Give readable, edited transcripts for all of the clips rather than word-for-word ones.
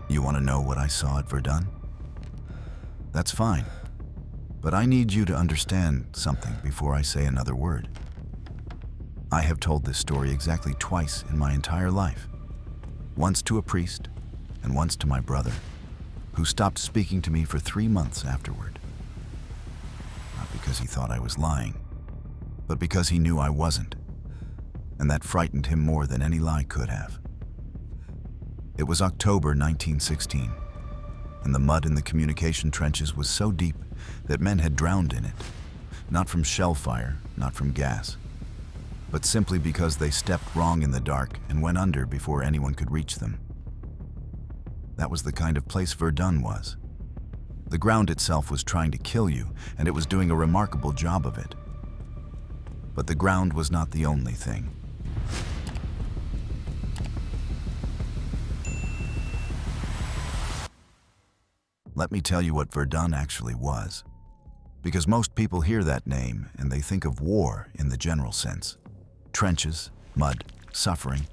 You want to know what I saw at Verdun? That's fine, but I need you to understand something before I say another word. I have told this story exactly twice in my entire life. Once to a priest, and once to my brother, who stopped speaking to me for 3 months afterward. Not because he thought I was lying, but because he knew I wasn't, and that frightened him more than any lie could have. It was October 1916, and the mud in the communication trenches was so deep that men had drowned in it, not from shell fire, not from gas, but simply because they stepped wrong in the dark and went under before anyone could reach them. That was the kind of place Verdun was. The ground itself was trying to kill you, and it was doing a remarkable job of it. But the ground was not the only thing. Let me tell you what Verdun actually was, because most people hear that name and they think of war in the general sense. Trenches, mud, suffering.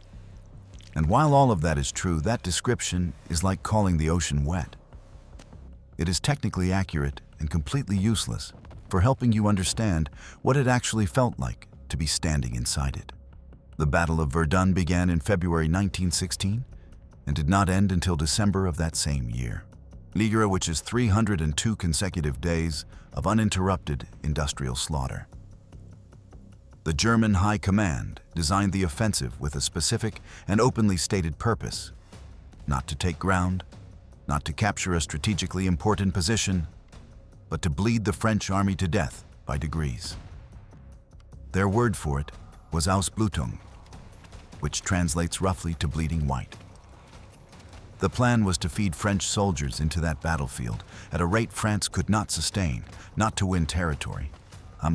And while all of that is true, that description is like calling the ocean wet. It is technically accurate and completely useless for helping you understand what it actually felt like to be standing inside it. The Battle of Verdun began in February 1916 and did not end until December of that same year. Liga, which is 302 consecutive days of uninterrupted industrial slaughter. The German High Command designed the offensive with a specific and openly stated purpose: not to take ground, not to capture a strategically important position, but to bleed the French army to death by degrees. Their word for it was Ausblutung, which translates roughly to bleeding white. The plan was to feed French soldiers into that battlefield at a rate France could not sustain, not to win territory,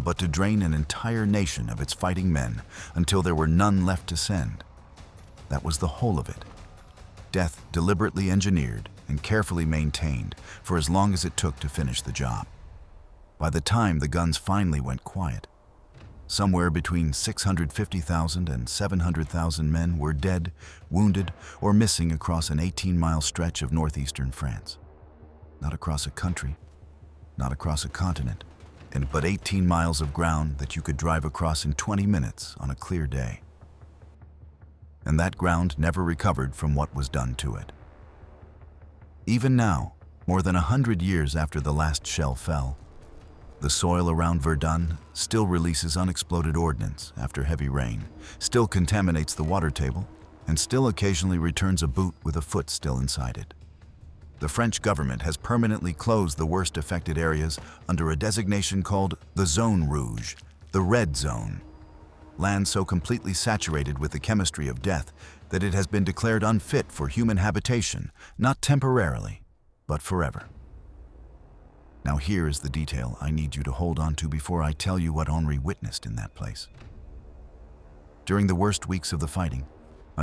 but to drain an entire nation of its fighting men until there were none left to send. That was the whole of it. Death deliberately engineered and carefully maintained for as long as it took to finish the job. By the time the guns finally went quiet, somewhere between 650,000 and 700,000 men were dead, wounded, or missing across an 18-mile stretch of northeastern France. Not across a country, not across a continent, but 18 miles of ground that you could drive across in 20 minutes on a clear day. And that ground never recovered from what was done to it. Even now, more than 100 years after the last shell fell, the soil around Verdun still releases unexploded ordnance after heavy rain, still contaminates the water table, and still occasionally returns a boot with a foot still inside it. The French government has permanently closed the worst affected areas under a designation called the Zone Rouge, the Red Zone. Land so completely saturated with the chemistry of death that it has been declared unfit for human habitation, not temporarily, but forever. Now here is the detail I need you to hold on to before I tell you what Henri witnessed in that place. During the worst weeks of the fighting,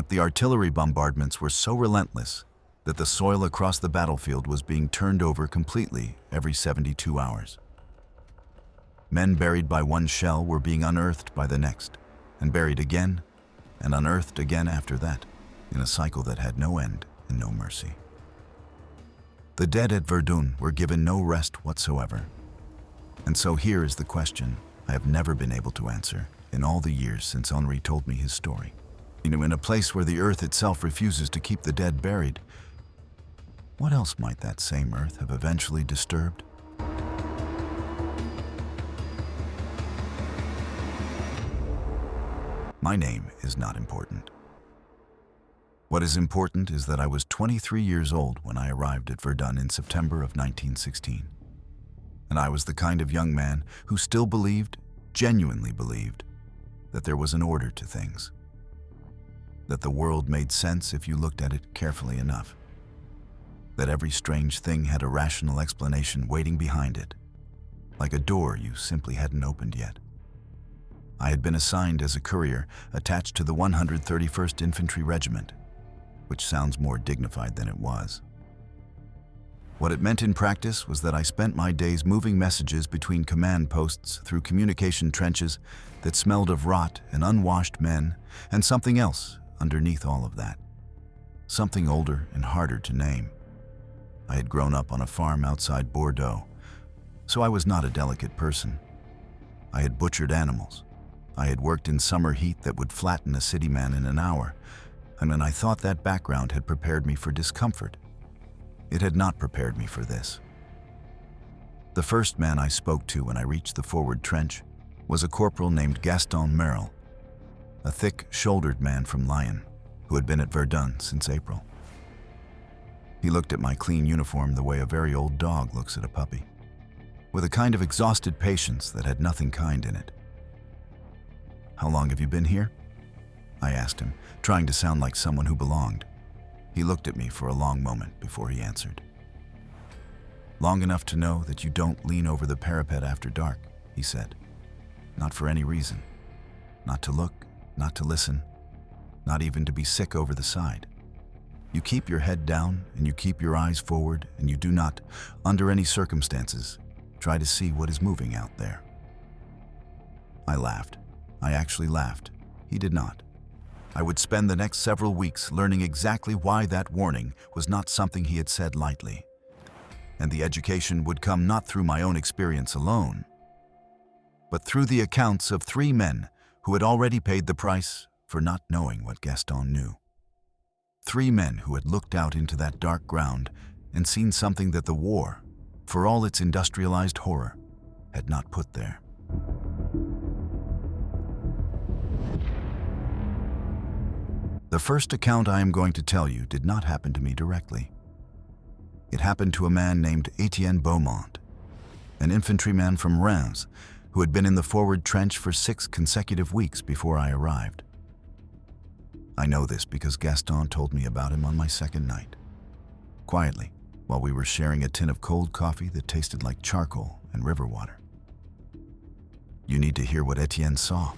the artillery bombardments were so relentless that the soil across the battlefield was being turned over completely every 72 hours. Men buried by one shell were being unearthed by the next, and buried again, and unearthed again after that, in a cycle that had no end and no mercy. The dead at Verdun were given no rest whatsoever. And so here is the question I have never been able to answer in all the years since Henri told me his story. In a place where the earth itself refuses to keep the dead buried, what else might that same earth have eventually disturbed? My name is not important. What is important is that I was 23 years old when I arrived at Verdun in September of 1916. And I was the kind of young man who still believed, genuinely believed, that there was an order to things. That the world made sense if you looked at it carefully enough. That every strange thing had a rational explanation waiting behind it, like a door you simply hadn't opened yet. I had been assigned as a courier attached to the 131st Infantry Regiment, which sounds more dignified than it was. What it meant in practice was that I spent my days moving messages between command posts through communication trenches that smelled of rot and unwashed men, and something else underneath all of that. Something older and harder to name, I had grown up on a farm outside Bordeaux, so I was not a delicate person. I had butchered animals. I had worked in summer heat that would flatten a city man in an hour, and when I thought that background had prepared me for discomfort, it had not prepared me for this. The first man I spoke to when I reached the forward trench was a corporal named Gaston Merle, a thick-shouldered man from Lyon who had been at Verdun since April. He looked at my clean uniform the way a very old dog looks at a puppy, with a kind of exhausted patience that had nothing kind in it. "How long have you been here?" I asked him, trying to sound like someone who belonged. He looked at me for a long moment before he answered. "Long enough to know that you don't lean over the parapet after dark," he said. "Not for any reason. Not to look, not to listen, not even to be sick over the side. You keep your head down and you keep your eyes forward, and you do not, under any circumstances, try to see what is moving out there." I laughed. I actually laughed. He did not. I would spend the next several weeks learning exactly why that warning was not something he had said lightly. And the education would come not through my own experience alone, but through the accounts of 3 men who had already paid the price for not knowing what Gaston knew. 3 men who had looked out into that dark ground and seen something that the war, for all its industrialized horror, had not put there. The first account I am going to tell you did not happen to me directly. It happened to a man named Etienne Beaumont, an infantryman from Reims who had been in the forward trench for 6 consecutive weeks before I arrived. I know this because Gaston told me about him on my second night, quietly, while we were sharing a tin of cold coffee that tasted like charcoal and river water. "You need to hear what Etienne saw,"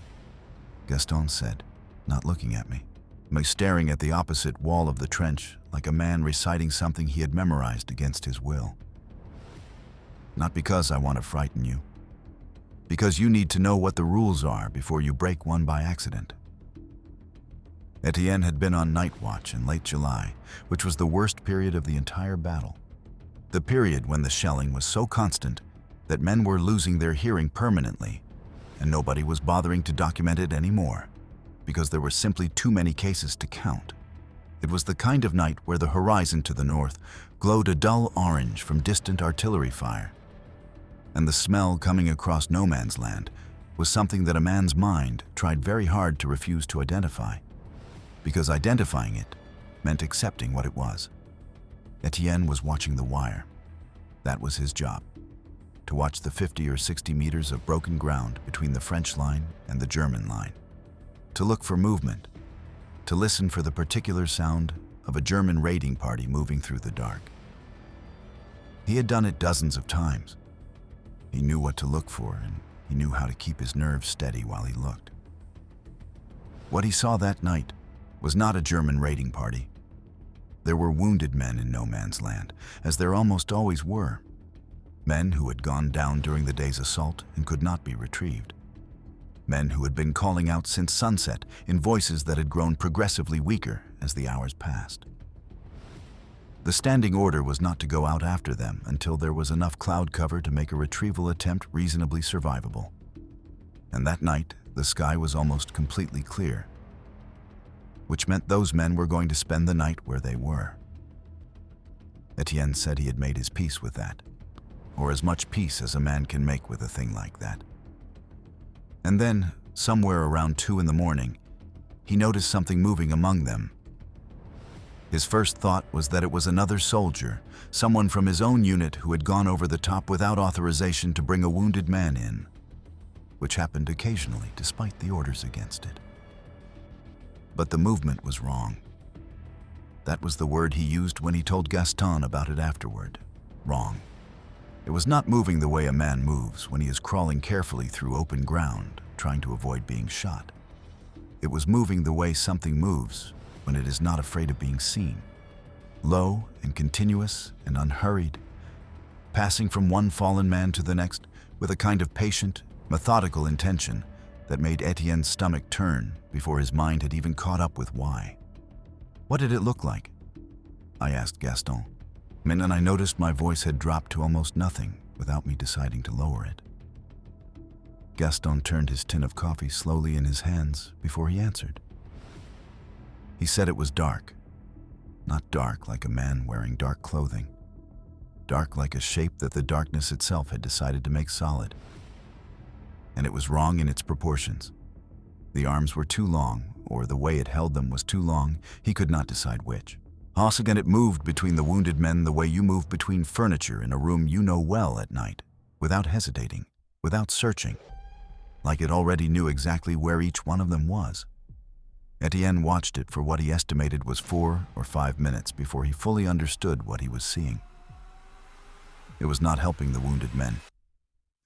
Gaston said, not looking at me, but staring at the opposite wall of the trench like a man reciting something he had memorized against his will. "Not because I want to frighten you, because you need to know what the rules are before you break one by accident." Etienne had been on night watch in late July, which was the worst period of the entire battle. The period when the shelling was so constant that men were losing their hearing permanently, and nobody was bothering to document it anymore, because there were simply too many cases to count. It was the kind of night where the horizon to the north glowed a dull orange from distant artillery fire, and the smell coming across no man's land was something that a man's mind tried very hard to refuse to identify, because identifying it meant accepting what it was. Etienne was watching the wire. That was his job, to watch the 50 or 60 meters of broken ground between the French line and the German line, to look for movement, to listen for the particular sound of a German raiding party moving through the dark. He had done it dozens of times. He knew what to look for, and he knew how to keep his nerves steady while he looked. What he saw that night was not a German raiding party. There were wounded men in no man's land, as there almost always were. Men who had gone down during the day's assault and could not be retrieved. Men who had been calling out since sunset in voices that had grown progressively weaker as the hours passed. The standing order was not to go out after them until there was enough cloud cover to make a retrieval attempt reasonably survivable. And that night, the sky was almost completely clear, which meant those men were going to spend the night where they were. Etienne said he had made his peace with that, or as much peace as a man can make with a thing like that. And then, somewhere around 2 in the morning, he noticed something moving among them. His first thought was that it was another soldier, someone from his own unit who had gone over the top without authorization to bring a wounded man in, which happened occasionally despite the orders against it. But the movement was wrong. That was the word he used when he told Gaston about it afterward. Wrong. It was not moving the way a man moves when he is crawling carefully through open ground, trying to avoid being shot. It was moving the way something moves when it is not afraid of being seen. Low and continuous and unhurried, passing from one fallen man to the next with a kind of patient, methodical intention that made Etienne's stomach turn before his mind had even caught up with why. "What did it look like?" I asked Gaston. And I noticed my voice had dropped to almost nothing without me deciding to lower it. Gaston turned his tin of coffee slowly in his hands before he answered. He said it was dark. Not dark like a man wearing dark clothing. Dark like a shape that the darkness itself had decided to make solid. And it was wrong in its proportions. The arms were too long, or the way it held them was too long. He could not decide which. Again, it moved between the wounded men the way you move between furniture in a room you know well at night, without hesitating, without searching, like it already knew exactly where each one of them was. Etienne watched it for what he estimated was 4 or 5 minutes before he fully understood what he was seeing. It was not helping the wounded men.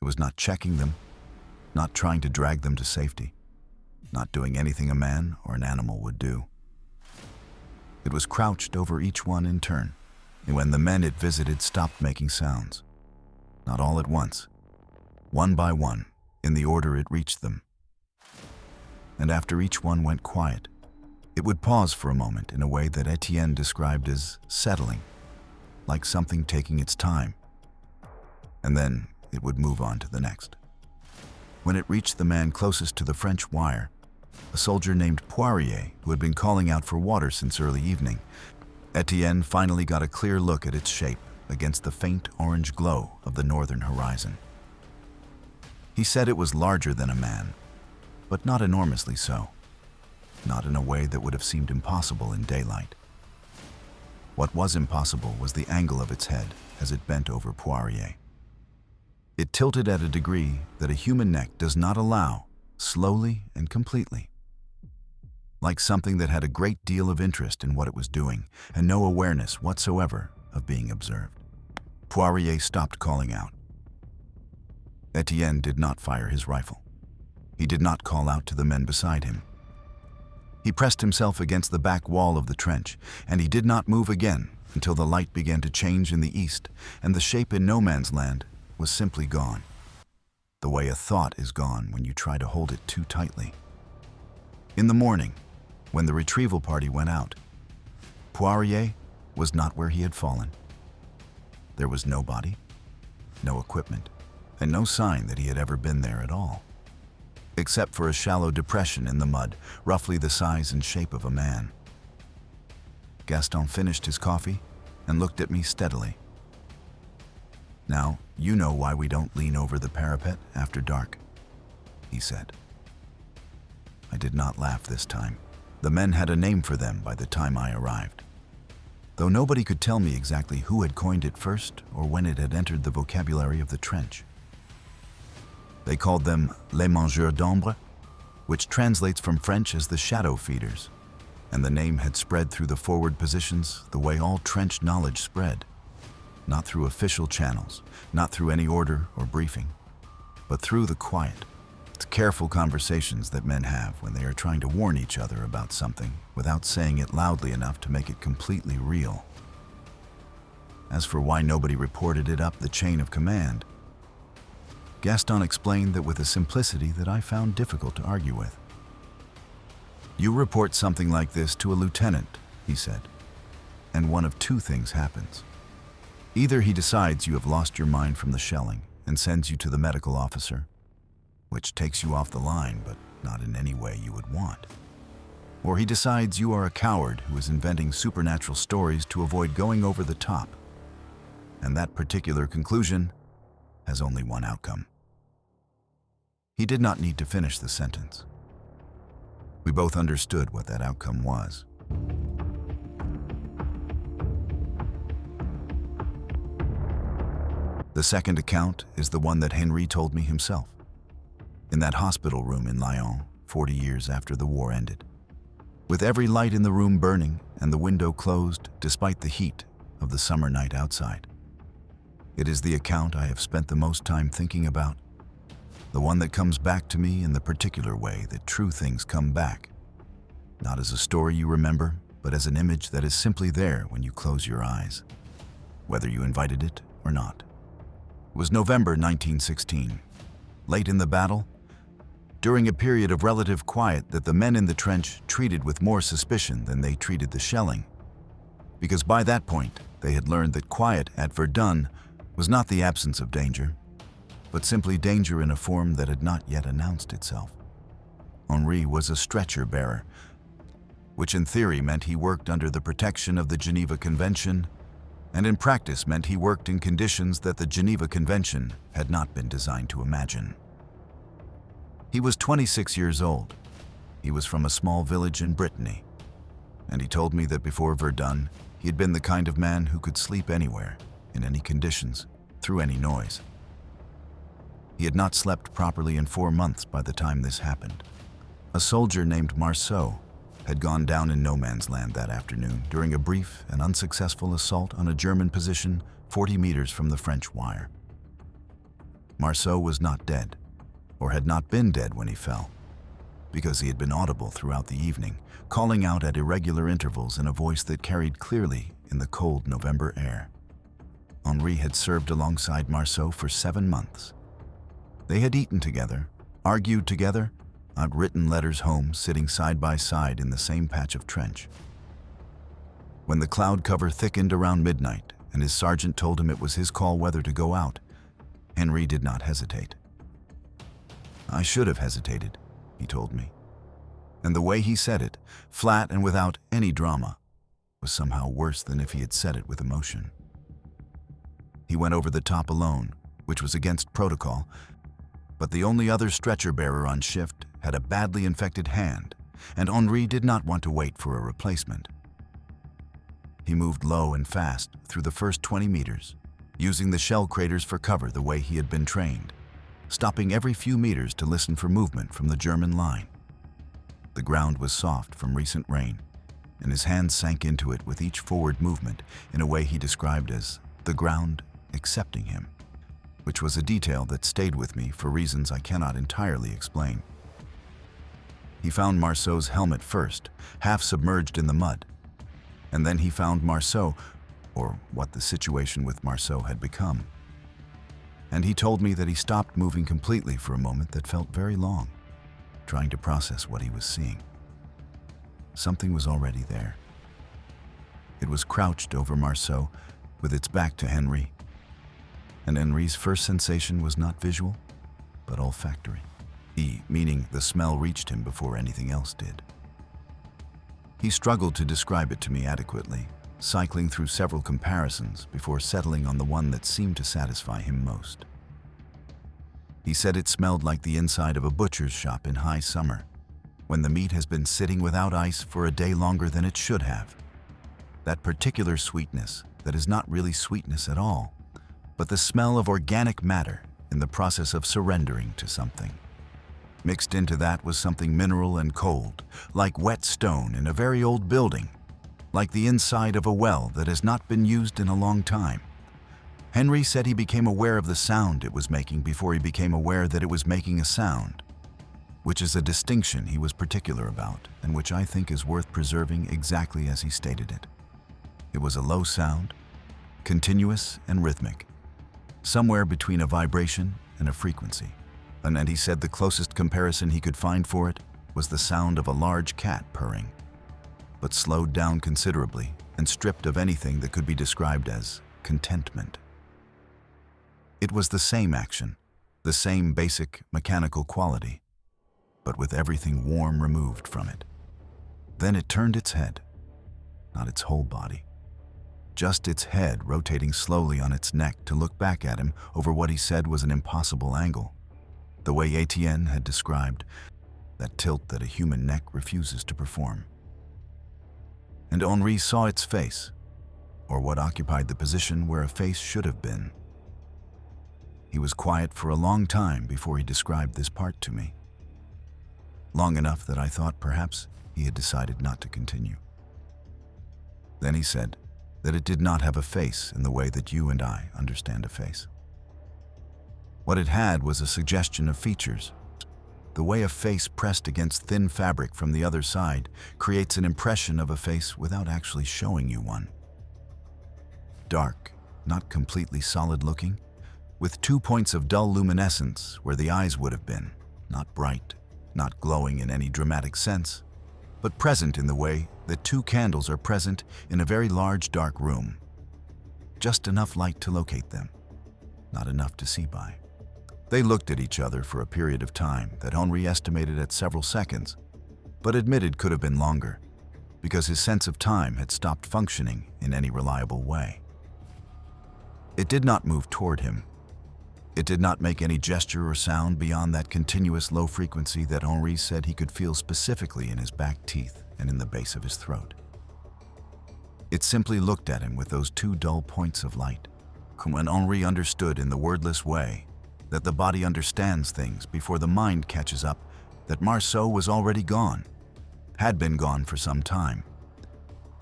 It was not checking them, not trying to drag them to safety, not doing anything a man or an animal would do. It was crouched over each one in turn, and when the men it visited stopped making sounds, not all at once, one by one, in the order it reached them. And after each one went quiet, it would pause for a moment in a way that Etienne described as settling, like something taking its time, and then it would move on to the next. When it reached the man closest to the French wire, a soldier named Poirier, who had been calling out for water since early evening, Etienne finally got a clear look at its shape against the faint orange glow of the northern horizon. He said it was larger than a man, but not enormously so, not in a way that would have seemed impossible in daylight. What was impossible was the angle of its head as it bent over Poirier. It tilted at a degree that a human neck does not allow, slowly and completely, like something that had a great deal of interest in what it was doing and no awareness whatsoever of being observed. Poirier stopped calling out. Etienne did not fire his rifle. He did not call out to the men beside him. He pressed himself against the back wall of the trench, and he did not move again until the light began to change in the east, and the shape in no man's land was simply gone, the way a thought is gone when you try to hold it too tightly. In the morning, when the retrieval party went out, Poirier was not where he had fallen. There was no body, no equipment, and no sign that he had ever been there at all, except for a shallow depression in the mud, roughly the size and shape of a man. Gaston finished his coffee and looked at me steadily. "Now, you know why we don't lean over the parapet after dark," he said. I did not laugh this time. The men had a name for them by the time I arrived, though nobody could tell me exactly who had coined it first or when it had entered the vocabulary of the trench. They called them les mangeurs d'ombre, which translates from French as the shadow feeders, and the name had spread through the forward positions the way all trench knowledge spread, not through official channels, not through any order or briefing, but through the quiet, careful conversations that men have when they are trying to warn each other about something without saying it loudly enough to make it completely real. As for why nobody reported it up the chain of command, Gaston explained that with a simplicity that I found difficult to argue with. "You report something like this to a lieutenant," he said, "and one of two things happens. Either he decides you have lost your mind from the shelling and sends you to the medical officer, which takes you off the line but not in any way you would want. Or he decides you are a coward who is inventing supernatural stories to avoid going over the top. And that particular conclusion has only one outcome." He did not need to finish the sentence. We both understood what that outcome was. The second account is the one that Henri told me himself, in that hospital room in Lyon 40 years after the war ended, with every light in the room burning and the window closed despite the heat of the summer night outside. It is the account I have spent the most time thinking about, the one that comes back to me in the particular way that true things come back, not as a story you remember, but as an image that is simply there when you close your eyes, whether you invited it or not. It was November 1916, late in the battle, during a period of relative quiet that the men in the trench treated with more suspicion than they treated the shelling, because by that point, They had learned that quiet at Verdun was not the absence of danger, but simply danger in a form that had not yet announced itself. Henri was a stretcher bearer, which in theory meant he worked under the protection of the Geneva Convention, and in practice meant he worked in conditions that the Geneva Convention had not been designed to imagine. He was 26 years old. He was from a small village in Brittany, and he told me that before Verdun, he had been the kind of man who could sleep anywhere, in any conditions, through any noise. He had not slept properly in 4 months by the time this happened. A soldier named Marceau had gone down in no man's land that afternoon during a brief and unsuccessful assault on a German position 40 meters from the French wire. Marceau was not dead, or had not been dead when he fell, because he had been audible throughout the evening, calling out at irregular intervals in a voice that carried clearly in the cold November air. Henri had served alongside Marceau for 7 months. They had eaten together, argued together, written letters home, sitting side by side in the same patch of trench. When the cloud cover thickened around midnight and his sergeant told him it was his call whether to go out, Henri did not hesitate. I should have hesitated, he told me. And the way he said it, flat and without any drama, was somehow worse than if he had said it with emotion. He went over the top alone, which was against protocol, but the only other stretcher bearer on shift had a badly infected hand, and Henri did not want to wait for a replacement. He moved low and fast through the first 20 meters, using the shell craters for cover the way he had been trained, stopping every few meters to listen for movement from the German line. The ground was soft from recent rain, and his hands sank into it with each forward movement in a way he described as the ground accepting him, which was a detail that stayed with me for reasons I cannot entirely explain. He found Marceau's helmet first, half submerged in the mud, and then he found Marceau, or what the situation with Marceau had become. And he told me that he stopped moving completely for a moment that felt very long, trying to process what he was seeing. Something was already there. It was crouched over Marceau, with its back to Henri, and Henri's first sensation was not visual, but olfactory. Meaning the smell reached him before anything else did. He struggled to describe it to me adequately, cycling through several comparisons before settling on the one that seemed to satisfy him most. He said it smelled like the inside of a butcher's shop in high summer, when the meat has been sitting without ice for a day longer than it should have. That particular sweetness that is not really sweetness at all, but the smell of organic matter in the process of surrendering to something. Mixed into that was something mineral and cold, like wet stone in a very old building, like the inside of a well that has not been used in a long time. Henri said he became aware of the sound it was making before he became aware that it was making a sound, which is a distinction he was particular about and which I think is worth preserving exactly as he stated it. It was a low sound, continuous and rhythmic, somewhere between a vibration and a frequency. And he said the closest comparison he could find for it was the sound of a large cat purring, but slowed down considerably and stripped of anything that could be described as contentment. It was the same action, the same basic mechanical quality, but with everything warm removed from it. Then it turned its head, not its whole body, just its head rotating slowly on its neck to look back at him over what he said was an impossible angle, the way Etienne had described, that tilt that a human neck refuses to perform. And Henri saw its face, or what occupied the position where a face should have been. He was quiet for a long time before he described this part to me. Long enough that I thought perhaps he had decided not to continue. Then he said that it did not have a face in the way that you and I understand a face. What it had was a suggestion of features. The way a face pressed against thin fabric from the other side creates an impression of a face without actually showing you one. Dark, not completely solid looking, with 2 points of dull luminescence where the eyes would have been, not bright, not glowing in any dramatic sense, but present in the way that 2 candles are present in a very large dark room, just enough light to locate them, not enough to see by. They looked at each other for a period of time that Henri estimated at several seconds, but admitted could have been longer, because his sense of time had stopped functioning in any reliable way. It did not move toward him. It did not make any gesture or sound beyond that continuous low frequency that Henri said he could feel specifically in his back teeth and in the base of his throat. It simply looked at him with those two dull points of light. When Henri understood in the wordless way that the body understands things before the mind catches up, that Marceau was already gone, had been gone for some time,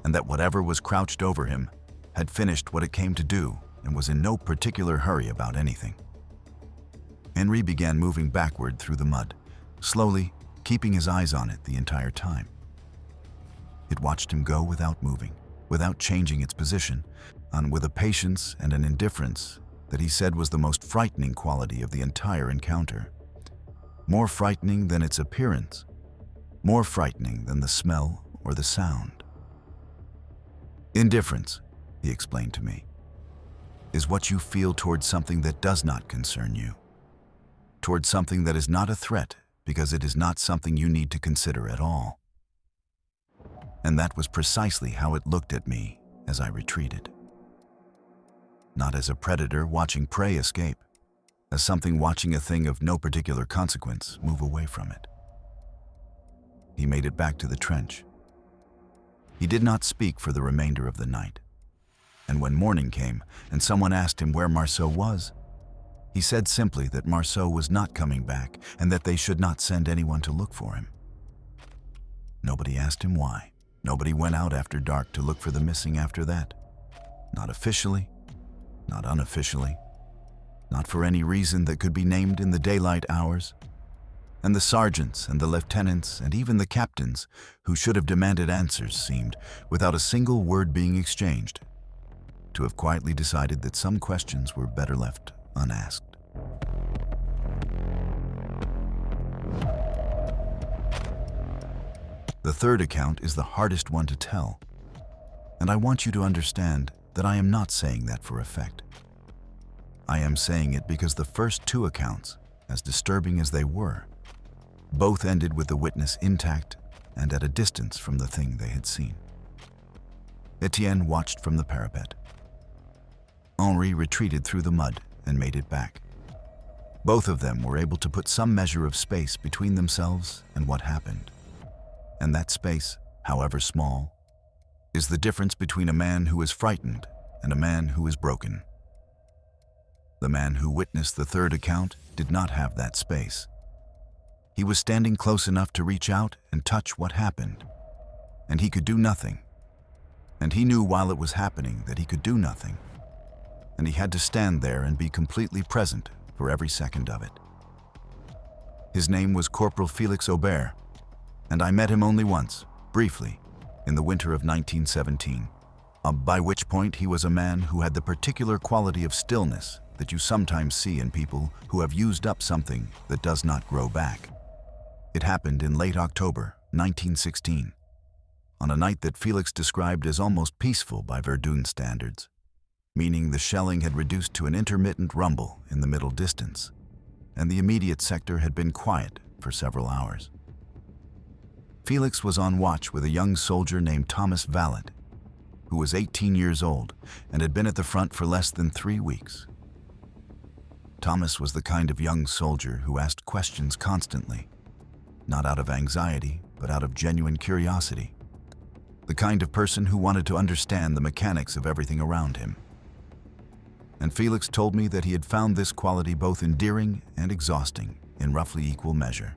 and that whatever was crouched over him had finished what it came to do and was in no particular hurry about anything. Henri began moving backward through the mud, slowly, keeping his eyes on it the entire time. It watched him go without moving, without changing its position, and with a patience and an indifference that he said was the most frightening quality of the entire encounter. More frightening than its appearance, more frightening than the smell or the sound. Indifference, he explained to me, is what you feel towards something that does not concern you, towards something that is not a threat because it is not something you need to consider at all. And that was precisely how it looked at me as I retreated. Not as a predator watching prey escape, as something watching a thing of no particular consequence move away from it. He made it back to the trench. He did not speak for the remainder of the night. And when morning came and someone asked him where Marceau was, he said simply that Marceau was not coming back and that they should not send anyone to look for him. Nobody asked him why. Nobody went out after dark to look for the missing after that. Not officially, not unofficially, not for any reason that could be named in the daylight hours. And the sergeants and the lieutenants and even the captains who should have demanded answers seemed, without a single word being exchanged, to have quietly decided that some questions were better left unasked. The third account is the hardest one to tell, and I want you to understand that I am not saying that for effect. I am saying it because the first two accounts, as disturbing as they were, both ended with the witness intact and at a distance from the thing they had seen. Etienne watched from the parapet. Henri retreated through the mud and made it back. Both of them were able to put some measure of space between themselves and what happened. And that space, however small, is the difference between a man who is frightened and a man who is broken. The man who witnessed the third account did not have that space. He was standing close enough to reach out and touch what happened, and he could do nothing. And he knew while it was happening that he could do nothing, and he had to stand there and be completely present for every second of it. His name was Corporal Felix Aubert, and I met him only once, briefly, in the winter of 1917, by which point he was a man who had the particular quality of stillness that you sometimes see in people who have used up something that does not grow back. It happened in late October 1916, on a night that Felix described as almost peaceful by Verdun standards, meaning the shelling had reduced to an intermittent rumble in the middle distance, and the immediate sector had been quiet for several hours. Felix was on watch with a young soldier named Thomas Vallet, who was 18 years old and had been at the front for less than 3 weeks. Thomas was the kind of young soldier who asked questions constantly, not out of anxiety, but out of genuine curiosity. The kind of person who wanted to understand the mechanics of everything around him. And Felix told me that he had found this quality both endearing and exhausting in roughly equal measure.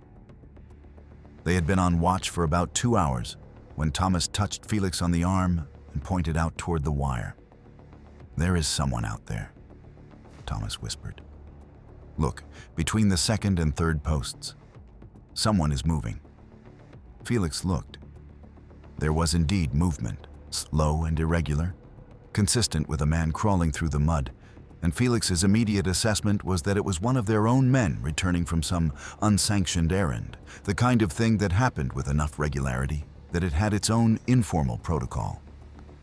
They had been on watch for about 2 hours when Thomas touched Felix on the arm and pointed out toward the wire. "There is someone out there," Thomas whispered. "Look, between the second and third posts. Someone is moving." Felix looked. There was indeed movement, slow and irregular, consistent with a man crawling through the mud, and Felix's immediate assessment was that it was one of their own men returning from some unsanctioned errand, the kind of thing that happened with enough regularity that it had its own informal protocol,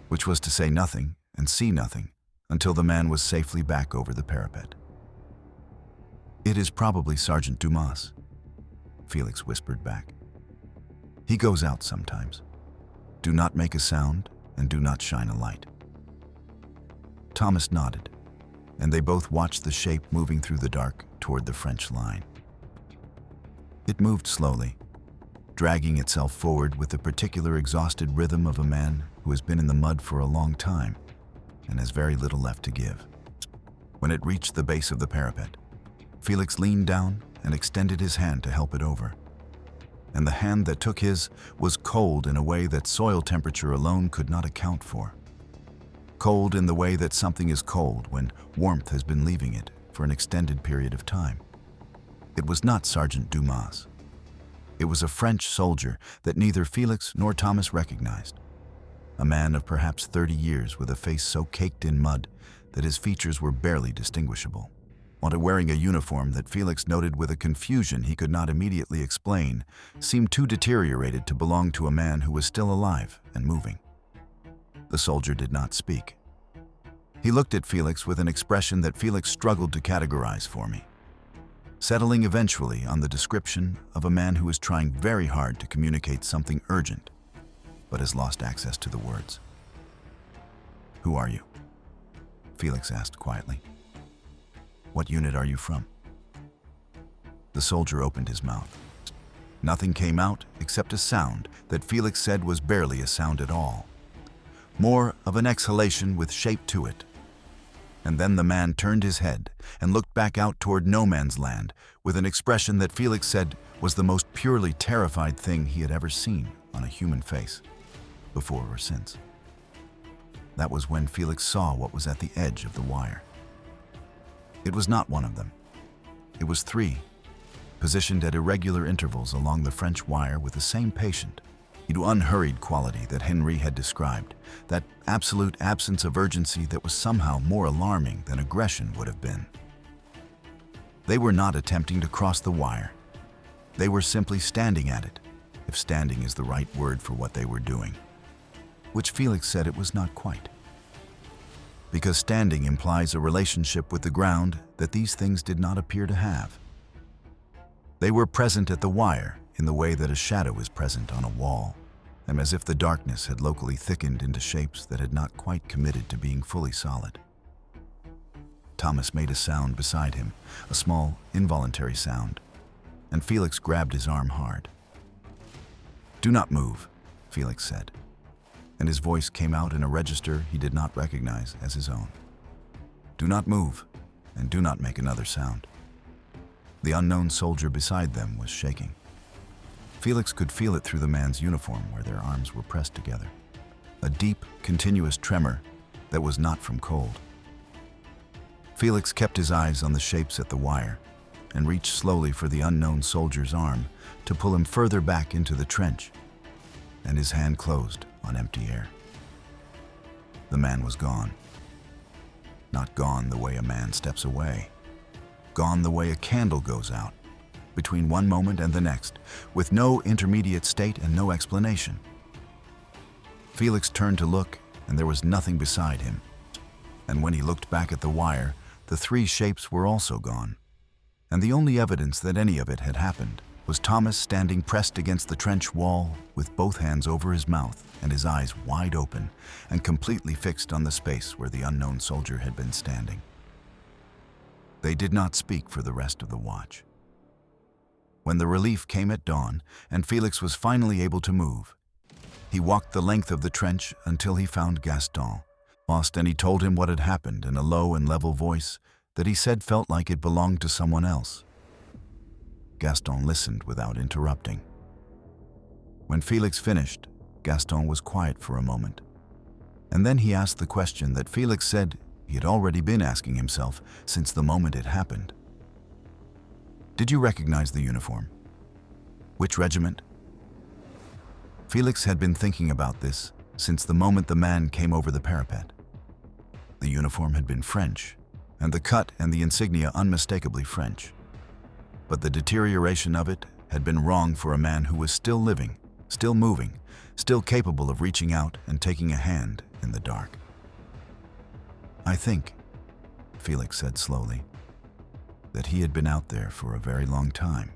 which was to say nothing and see nothing until the man was safely back over the parapet. "It is probably Sergeant Dumas," Felix whispered back. "He goes out sometimes. Do not make a sound and do not shine a light." Thomas nodded, and they both watched the shape moving through the dark toward the French line. It moved slowly, dragging itself forward with the particular exhausted rhythm of a man who has been in the mud for a long time and has very little left to give. When it reached the base of the parapet, Felix leaned down and extended his hand to help it over. And the hand that took his was cold in a way that soil temperature alone could not account for. Cold in the way that something is cold when warmth has been leaving it for an extended period of time. It was not Sergeant Dumas. It was a French soldier that neither Felix nor Thomas recognized. A man of perhaps 30 years with a face so caked in mud that his features were barely distinguishable, while wearing a uniform that Felix noted with a confusion he could not immediately explain, seemed too deteriorated to belong to a man who was still alive and moving. The soldier did not speak. He looked at Felix with an expression that Felix struggled to categorize for me, settling eventually on the description of a man who is trying very hard to communicate something urgent, but has lost access to the words. "Who are you?" Felix asked quietly. "What unit are you from?" The soldier opened his mouth. Nothing came out except a sound that Felix said was barely a sound at all, more of an exhalation with shape to it. And then the man turned his head and looked back out toward no man's land with an expression that Felix said was the most purely terrified thing he had ever seen on a human face, before or since. That was when Felix saw what was at the edge of the wire. It was not one of them. It was three, positioned at irregular intervals along the French wire with the same patient, yet unhurried quality that Henri had described, that absolute absence of urgency that was somehow more alarming than aggression would have been. They were not attempting to cross the wire. They were simply standing at it, if standing is the right word for what they were doing, which Felix said it was not quite. Because standing implies a relationship with the ground that these things did not appear to have. They were present at the wire in the way that a shadow is present on a wall, and as if the darkness had locally thickened into shapes that had not quite committed to being fully solid. Thomas made a sound beside him, a small, involuntary sound, and Felix grabbed his arm hard. "Do not move," Felix said, and his voice came out in a register he did not recognize as his own. "Do not move, and do not make another sound." The unknown soldier beside them was shaking. Felix could feel it through the man's uniform where their arms were pressed together. A deep, continuous tremor that was not from cold. Felix kept his eyes on the shapes at the wire and reached slowly for the unknown soldier's arm to pull him further back into the trench, and his hand closed on empty air. The man was gone. Not gone the way a man steps away. Gone the way a candle goes out, between one moment and the next, with no intermediate state and no explanation. Felix turned to look, and there was nothing beside him. And when he looked back at the wire, the three shapes were also gone. And the only evidence that any of it had happened was Thomas standing pressed against the trench wall with both hands over his mouth and his eyes wide open and completely fixed on the space where the unknown soldier had been standing. They did not speak for the rest of the watch. When the relief came at dawn and Felix was finally able to move, he walked the length of the trench until he found Gaston, lost, and he told him what had happened in a low and level voice that he said felt like it belonged to someone else. Gaston listened without interrupting. When Felix finished, Gaston was quiet for a moment, and then he asked the question that Felix said he had already been asking himself since the moment it happened. "Did you recognize the uniform? Which regiment?" Felix had been thinking about this since the moment the man came over the parapet. The uniform had been French, and the cut and the insignia unmistakably French. But the deterioration of it had been wrong for a man who was still living, still moving, still capable of reaching out and taking a hand in the dark. I think, Felix said slowly, that he had been out there for a very long time.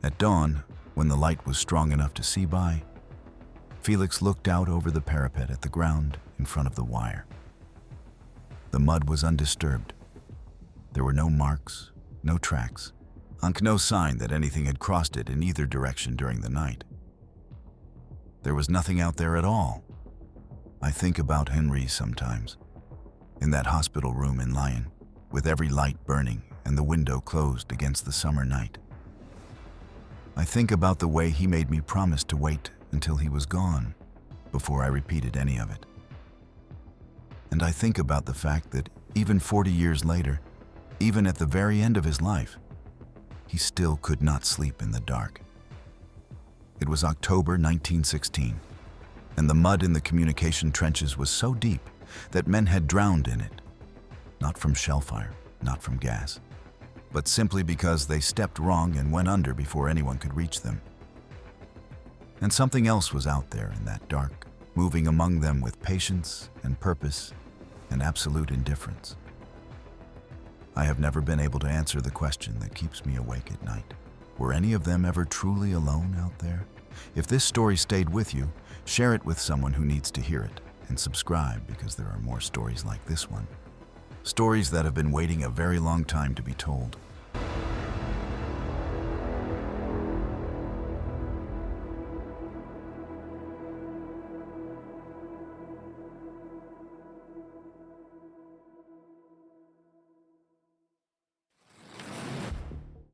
At dawn, when the light was strong enough to see by, Felix looked out over the parapet at the ground in front of the wire. The mud was undisturbed. There were no marks, no tracks, no sign that anything had crossed it in either direction during the night. There was nothing out there at all. I think about Henry sometimes, in that hospital room in Lyon, with every light burning and the window closed against the summer night. I think about the way he made me promise to wait until he was gone before I repeated any of it. And I think about the fact that even 40 years later, even at the very end of his life, he still could not sleep in the dark. It was October 1916, and the mud in the communication trenches was so deep that men had drowned in it, not from shellfire, not from gas, but simply because they stepped wrong and went under before anyone could reach them. And something else was out there in that dark, moving among them with patience and purpose and absolute indifference. I have never been able to answer the question that keeps me awake at night. Were any of them ever truly alone out there? If this story stayed with you, share it with someone who needs to hear it, and subscribe because there are more stories like this one. Stories that have been waiting a very long time to be told.